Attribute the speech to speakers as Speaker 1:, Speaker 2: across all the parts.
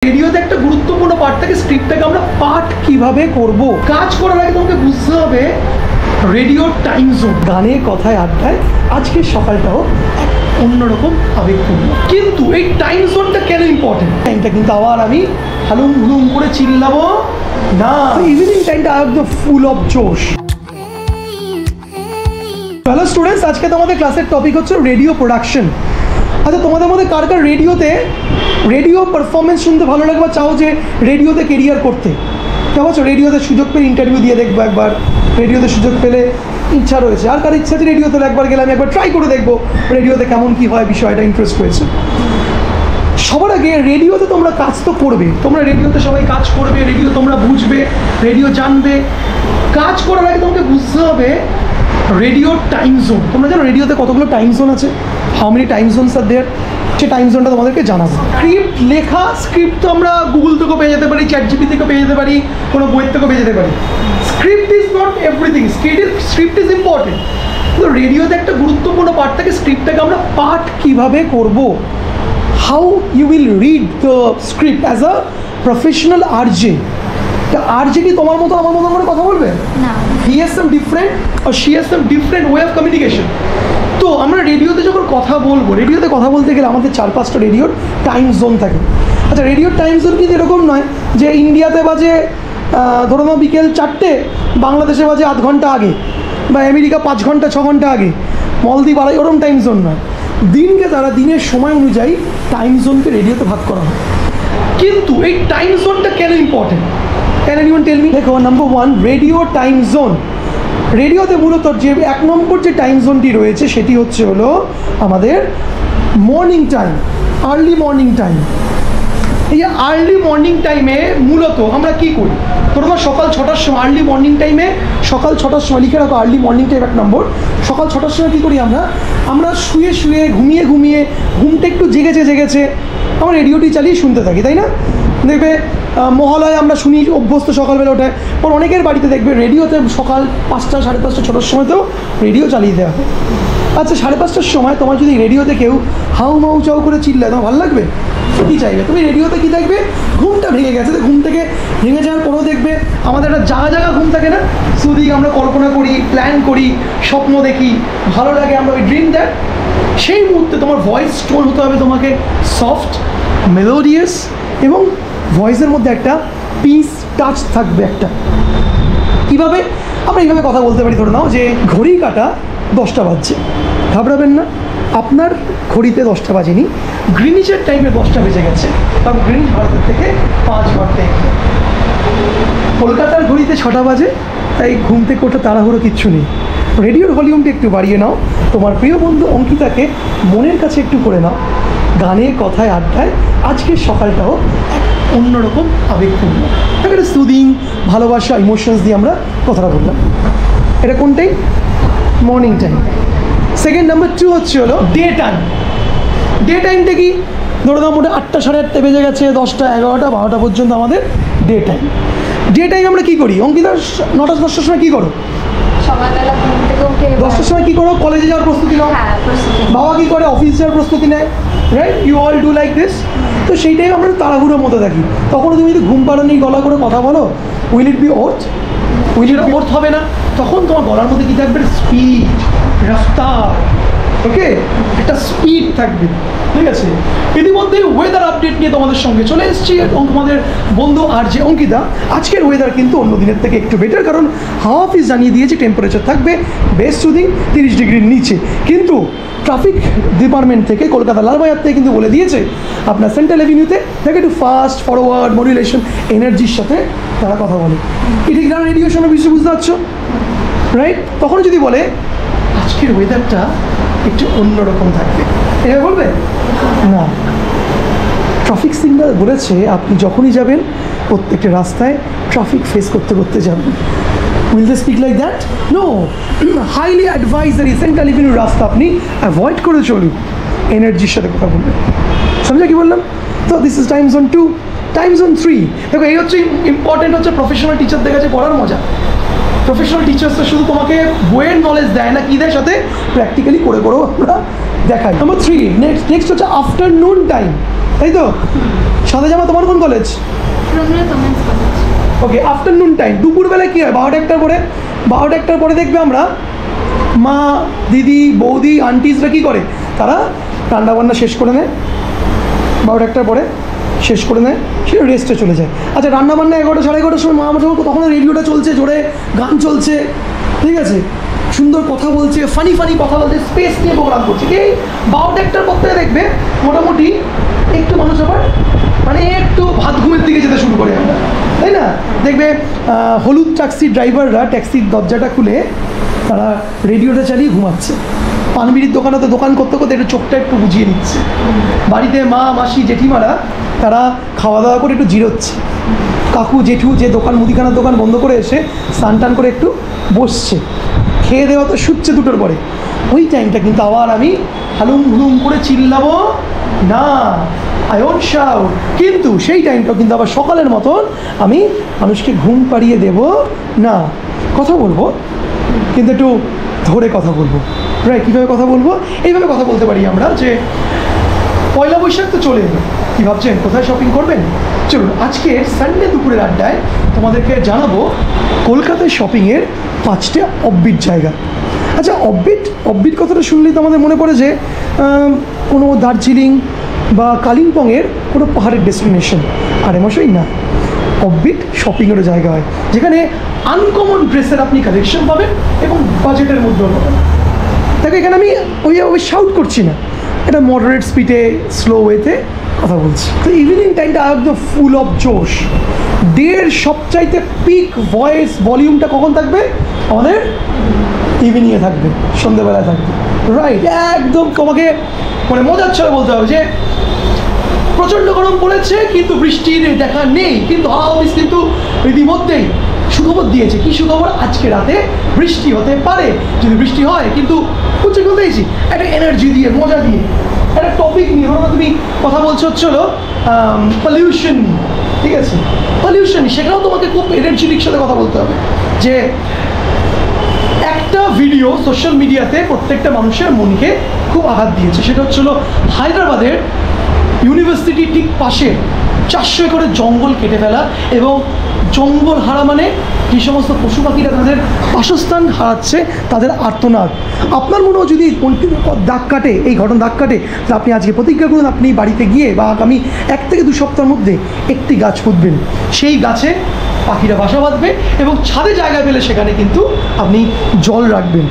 Speaker 1: রেডিওতে একটা গুরুত্বপূর্ণ পার্ট থাকে, স্ক্রিপ্টটাকে আমরা পাঠ কিভাবে করব। কাজ করার আগে তোমাকে বুঝতে হবে রেডিওর টাইম জোন। গানে কথায় আড্ডায় আজকের সকালটাও এক অন্যরকম আবেগপূর্ণ। কিন্তু এই টাইম জোনটা কেন ইম্পর্টেন্ট? টাইমটা কিন্তু আবার আমি হালুম হুলুম করে চিল্লাবো না। ইভিনিং টাইমটা একদম ফুল অফ জোশ। হ্যালো স্টুডেন্টস, আজকে তোমাদের ক্লাসের টপিক হচ্ছে রেডিও প্রোডাকশন। আচ্ছা, তোমাদের মধ্যে কার কার রেডিও পারফরমেন্স শুনতে ভালো লাগে বা চাও যে রেডিওতে কেরিয়ার করতে? কেমন আছো? রেডিওতে সুযোগ পেলে ইন্টারভিউ দিয়ে দেখবো একবার, রেডিওতে সুযোগ পেলে ইচ্ছা রয়েছে। আর কার ইচ্ছা আছে রেডিওতে একবার গেলে আমি একবার ট্রাই করে দেখবো রেডিওতে কেমন কী হয়, বিষয়টা ইন্টারেস্ট হয়েছে। সবার আগে রেডিওতে তোমরা কাজ তো করবে, তোমরা রেডিওতে সবাই কাজ করবে, রেডিও তোমরা বুঝবে, রেডিও জানবে। কাজ করার আগে তোমাকে বুঝতে হবে রেডিওর টাইম জোন। তোমরা জানো রেডিওতে কতগুলো টাইম জোন আছে? How many time zones are there? সে টাইম জোনটা তোমাদেরকে জানাবো। স্ক্রিপ্ট লেখা, স্ক্রিপ্ট তো আমরা গুগল থেকেও পেয়ে যেতে পারি, চ্যাটজিপিটি থেকেও পেয়ে যেতে পারি, কোনো বইয়ের থেকেও পেয়ে যেতে পারি। Script is not everything, script is important. কিন্তু রেডিওতে একটা গুরুত্বপূর্ণ পার্ট থাকে, স্ক্রিপ্টটাকে আমরা পাঠ কীভাবে করব। How you will read the script as a professional RJ. RJ কি তোমার মতো আমার মতো করে কথা বলবে?
Speaker 2: না।
Speaker 1: হি হ্যাজ সাম ডিফারেন্ট আর she has some different way of communication. তো আমরা রেডিওতে যখন কথা বলবো, রেডিওতে কথা বলতে গেলে আমাদের 4-5টা রেডিওর টাইম জোন থাকে। আচ্ছা, রেডিওর টাইম জোন কিন্তু এরকম নয় যে ইন্ডিয়াতে বাজে ধরো না বিকেল 4টে, বাংলাদেশে বাজে আধ ঘন্টা আগে, বা আমেরিকা 5 ঘন্টা 6 ঘন্টা আগে, মলদ্বীপ আড়াই, ওরম টাইম জোন নয়। দিনকে তারা দিনের সময় অনুযায়ী টাইম জোনকে রেডিওতে ভাগ করা হয়। কিন্তু এই টাইম জোনটা কেন important? Can anyone tell me? দেখো, নাম্বার 1, রেডিও টাইম জোন। রেডিওতে মূলত যে 1 নম্বর যে টাইম জোনটি রয়েছে সেটি হচ্ছে হলো আমাদের morning time, early morning time. এই আর্লি মর্নিং টাইমে মূলত আমরা কী করি? তোমরা সকাল 6টার সময়, আর্লি মর্নিং টাইমে সকাল 6টার সময় লিখে রাখো। আর্লি মর্নিং টাইম 1 নম্বর। সকাল 6টার সময় কী করি আমরা শুয়ে ঘুমিয়ে ঘুমটা একটু জেগেছে আমরা রেডিওটি চালিয়ে শুনতে থাকি, তাই না? দেখবে মহালয় আমরা শুনি, অভ্যস্ত সকালবেলা ওঠায়। পর অনেকের বাড়িতে দেখবে রেডিওতে সকাল 5টা 5:30 6টার সময় তো রেডিও চালিয়ে দেওয়া হয়। আচ্ছা, 5:30টার সময় তোমার যদি রেডিওতে কেউ হাউ মাউ চাউ করে চিল্লায়, তোমার ভালো লাগবে? কী চাইবে? তুমি রেডিওতে কী দেখবে? ঘুমটা ভেঙে গেছে। ঘুম থেকে ভেঙে যাওয়ার পরেও দেখবে আমাদের একটা জায়গা ঘুম থাকে না? শুধু আমরা কল্পনা করি, প্ল্যান করি, স্বপ্ন দেখি, ভালো লাগে, আমরা ওই ড্রিম দ্যাট। সেই মুহূর্তে তোমার ভয়েস টোন হতে হবে তোমাকে সফট, মেলোডিয়াস, এবং ভয়েসের মধ্যে একটা পিস টাচ থাকবে একটা। কীভাবে? আমরা এইভাবে কথা বলতে পারি। ধরে নাও যে ঘড়ি কাটা 10টা বাজছে, ঘাবড়াবেন না, আপনার ঘড়িতে 10টা বাজেনি, গ্রিনিচের টাইমে 10টা বেজে গেছে, কারণ গ্রিনিচ ভারতের থেকে 5 ঘন্টা এগিয়ে। কলকাতার ঘড়িতে 6টা বাজে, তাই ঘুম থেকে ওঠা তাড়াহুড়ো কিচ্ছু নেই। রেডিওর ভলিউমটা একটু বাড়িয়ে নাও, তোমার প্রিয় বন্ধু অঙ্কিতাকে মনের কাছে একটু করে নাও। গানে কথায় আড্ডায় আজকের সকালটাও এক অন্যরকম আবেগপূর্ণ, একটা সুদিং, ভালোবাসা, ইমোশনস দিয়ে আমরা কথাটা বললাম। এটা কোন time? Morning time. Second number 2 হচ্ছে হলো ডে টাইম। ডে টাইমটা কি? ধরো দাম মোটে 8টা 8:30 বেজে গেছে, 10টা 11টা 12টা পর্যন্ত আমাদের ডে টাইম। ডে টাইম আমরা কী করি? অঙ্কিতা 9টা 10টার সময় কী করো?
Speaker 2: সকালবেলা ঘুম থেকে উঠে
Speaker 1: 10টার সময় কী করো? কলেজে যাওয়ার প্রস্তুতি নাও।
Speaker 2: হ্যাঁ, প্রস্তুতি।
Speaker 1: বাবা কী করে? অফিস যাওয়ার প্রস্তুতি নেয়, right? You all do like this. তো সেই টাইম আমরা তাড়াহুড়োর মতো থাকি। তখন তুমি যদি ঘুম পাড়ানি গলা করে কথা বলো, উইল ইট বি ওর্থ? হবে না। তখন তোমার গলার মধ্যে কী থাকবে? স্পিড, রাফতার, ওকে, একটা স্পিড থাকবে, ঠিক আছে? ইতিমধ্যে ওয়েদার আপডেট নিয়ে তোমাদের সঙ্গে চলে এসেছি এবং তোমাদের বন্ধু আর যে অঙ্কিতা। আজকের ওয়েদার কিন্তু অন্য দিনের থেকে একটু বেটার, কারণ হাওয়া অফিস জানিয়ে দিয়েছে টেম্পারেচার থাকবে বেস্ট সুদিং 30 ডিগ্রির নিচে। কিন্তু ট্রাফিক ডিপার্টমেন্ট থেকে কলকাতা লালবাজার থেকে কিন্তু বলে দিয়েছে আপনার সেন্ট্রাল এভিনিউতে দেখে একটু ফাস্ট ফরওয়ার্ড মডুলেশন এনার্জির সাথে তারা কথা বলে। কি ঠিক না? রেডিও শোনা বিষয় বুঝতে পারছো, রাইট? তখন যদি বলে আজকের ওয়েদারটা একটু অন্যরকম থাকবে, এটা বলবে না। ট্রাফিক সিগন্যাল বলেছে আপনি যখনই যাবেন প্রত্যেকটা রাস্তায় ট্রাফিক ফেস করতে করতে যাবেন। Will they speak like that? No, highly advisory central avenue রাস্তা আপনি অ্যাভয়েড করে চলুন, এনার্জির সাথে কথা বলবেন। সমঝা কি বললাম? তো this is time zone 2। Time zone 3 দেখো, এই হচ্ছে ইম্পর্টেন্ট, হচ্ছে প্রফেশনাল টিচারদের কাছে পড়ার মজা। প্রফেশনাল টিচার্সরা শুধু তোমাকে বইয়ের নলেজ দেয় না, কী দেয় সাথে প্র্যাকটিক্যালি করেও আমরা দেখাই। নাম্বার 3, নেক্সট হচ্ছে আফটারনুন টাইম। তাই তো? সাদা জামা তোমার কোন college?
Speaker 2: Rabindranath women's college.
Speaker 1: Okay, afternoon time, দুপুরবেলায় কী হয়, 12টা পরে, 12টার পরে দেখবে আমরা মা, দিদি, বৌদি, আন্টিসরা কী করে, তারা রান্নাবান্না শেষ করে নেয়, 12টার পরে শেষ করে নেয়, সে রেস্টে চলে যায়। আচ্ছা, রান্নাবান্না 11টা 11:30 সময় মা আমার যখন, তখন রেডিওটা চলছে, জোরে গান চলছে, ঠিক আছে, সুন্দর কথা বলছে, ফানি কথা বলছে, স্পেস নিয়ে প্রোগ্রাম করছে। এই 12টার পর থেকে দেখবে মোটামুটি একটু মানুষ আবার মানে একটু ভাত ঘুমের দিকে যেতে শুরু করে আমরা, তাই না? দেখবে হলুদ ট্যাক্সি ড্রাইভাররা ট্যাক্সির দরজাটা খুলে তারা রেডিওটা চালিয়ে ঘুমাচ্ছে, পানবিড়ির দোকানে তো দোকান করতে করতে একটু চোখটা একটু বুঝিয়ে নিচ্ছে, বাড়িতে মা, মাসি, জেঠিমারা তারা খাওয়া দাওয়া করে একটু জিরোচ্ছে, কাকু, জেঠু যে দোকান, মুদিখানার দোকান বন্ধ করে এসে স্নান টান করে একটু বসছে, খেয়ে দেওয়া তো শুচ্ছে 2টোর পরে। ওই টাইমটা কিন্তু আবার আমি হালুম হুলুম করে চিল্লাবো না, আয়ন শাও, কিন্তু সেই টাইমটা কিন্তু আবার সকালের মতন আমি মানুষকে ঘুম পাড়িয়ে দেব না, কথা বলবো, কিন্তু একটু ধরে কথা বলবো। রাইট, কীভাবে কথা বলবো? এইভাবে কথা বলতে পারি আমরা যে পয়লা বৈশাখ তো চলে এলো, কী ভাবছেন কোথায় শপিং করবেন? চলুন আজকে সানডে দুপুরের আড্ডায় তোমাদেরকে জানাবো কলকাতায় শপিংয়ের 5টা অফবিট জায়গা। আচ্ছা, অফবিট কথাটা শুনলেই তো আমাদের মনে পড়ে যে কোনো দার্জিলিং বা কালিম্পংয়ের কোনো পাহাড়ের ডেস্টিনেশন, আর এমশই না, অফবিট শপিংয়েরও জায়গা হয় যেখানে আনকমন ড্রেসের আপনি কালেকশন পাবেন এবং বাজেটের মধ্যেও পাবেন। দেখো, এখানে আমি ওই শাউট করছি না, এটা মডারেট স্পিডে স্লো ওয়েতে কথা বলছি। তো ইভিনিং টাইমটা একদম ফুল অফ জোশ, ডের সবচাইতে পিক ভয়েস ভলিউমটা কখন থাকবে? আমাদের ইভিনিংয়ে থাকবে, সন্ধ্যেবেলায় থাকবে। রাইট, একদম তোমাকে মানে মজার ছলে বলতে হবে যে প্রচণ্ড গরম পড়েছে কিন্তু বৃষ্টির দেখা নেই, কিন্তু হাওয়া অফিস কিন্তু ইতিমধ্যেই সুখবর দিয়েছে। কি সুখবর? আজকে রাতে বৃষ্টি হতে পারে, যদি বৃষ্টি হয় কিন্তু উচ্চ কথা দিয়েছি একটা এনার্জি দিয়ে, মজা দিয়ে, একটা টপিক নিয়ে। ধরো তুমি কথা বলছো হলো পলিউশন, ঠিক আছে, পলিউশন, সেখানেও তোমাকে খুব এনার্জির সাথে কথা বলতে হবে যে একটা ভিডিও সোশ্যাল মিডিয়াতে প্রত্যেকটা মানুষের মনকে খুব আঘাত দিয়েছে। সেটা হলো হায়দ্রাবাদের ইউনিভার্সিটি ঠিক পাশে 400 একরের জঙ্গল কেটে ফেলা, এবং জঙ্গল হারা মানে যে সমস্ত পশু পাখিরা তাদের বাসস্থান হারাচ্ছে, তাদের আর্তনাদ। আপনার মনেও যদি দাগ কাটে, এই ঘটনা দাগ কাটে, তাহলে আপনি আজকে প্রতিজ্ঞা করুন আপনি বাড়িতে গিয়ে বা আগামী 1 থেকে 2 সপ্তাহের মধ্যে একটি গাছ পুঁতবেন, সেই গাছে পাখিরা বাসা বাঁধবে, এবং ছাদে জায়গা পেলে সেখানে কিন্তু আপনি জল রাখবেন।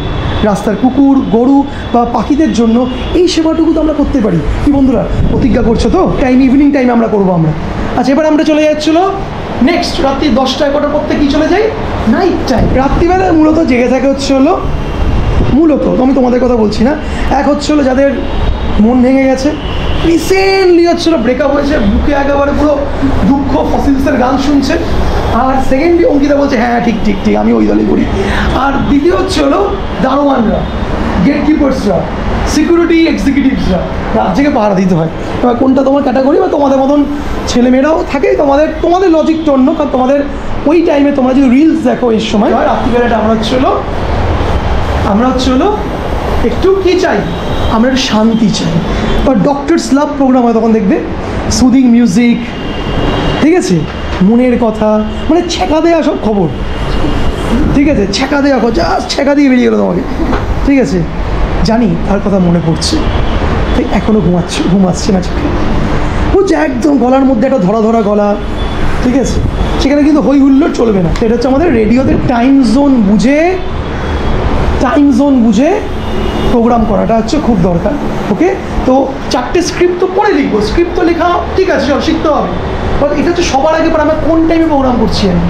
Speaker 1: রাস্তার কুকুর, গরু বা পাখিদের জন্য এই সেবাটুকু তো আমরা করতে পারি। কি বন্ধুরা, প্রতিজ্ঞা করছো তো? ইভিনিং টাইমে আমরা করবো আমরা। আচ্ছা, এবার আমরা চলে যাচ্ছিলো নেক্সট রাত্রি 10টা 11টার পর থেকে কী চলে যাই? Night time. রাত্রিবেলায় মূলত জেগে থাকে মূলত আমি তোমাদের কথা বলছি না, এক হলো যাদের মন ভেঙে গেছে, রিসেন্টলি ব্রেকআপ হয়েছে, বুকে একেবারে পুরো দুঃখ, ফসিলসের গান শুনছে, আর সেকেন্ডলি অঙ্কিতা বলছে হ্যাঁ ঠিক আমি ওই দলে করি, আর দ্বিতীয় হলো দারোয়ানরা, গেট কিপার্সরা, সিকিউরিটি এক্সিকিউটিভসরা, রাত জেগে পাহারা দিতে হয়। এবার কোনটা তোমার ক্যাটাগরি, বা তোমাদের মতন ছেলেমেয়েরাও থাকে, তোমাদের লজিকটা অন্য, কারণ তোমাদের ওই টাইমে তোমরা যদি রিলস দেখো এই সময় রাত্রিবেলাটা আমরা হলো একটু কী চাই, আমরা একটু শান্তি চাই। বা ডক্টরস লাভ প্রোগ্রাম হয় তখন দেখবে, সুদিং মিউজিক, ঠিক আছে, মনের কথা, মানে ছেঁকা দেওয়া সব খবর, ঠিক আছে, ছেঁকা দেওয়া জাস্ট ছেঁকা দিয়ে বেরিয়ে গেলো তোমাকে, ঠিক আছে, জানি তার কথা মনে পড়ছে, ঠিক এখনও ঘুমাচ্ছে না চোখে, বুঝছে, একদম গলার মধ্যে একটা ধরা গলা, ঠিক আছে, সেখানে কিন্তু হই হুল্লোড় চলবে না। এটা হচ্ছে আমাদের রেডিওতে টাইম জোন বুঝে প্রোগ্রাম করাটা হচ্ছে খুব দরকার। ওকে, তো 4টে স্ক্রিপ্ট তো পরে লিখবো, স্ক্রিপ্ট তো লেখা ঠিক আছে, শিখতে হবে, বাট এটা হচ্ছে সবার আগে, আমরা কোন টাইমে প্রোগ্রাম করছি আমি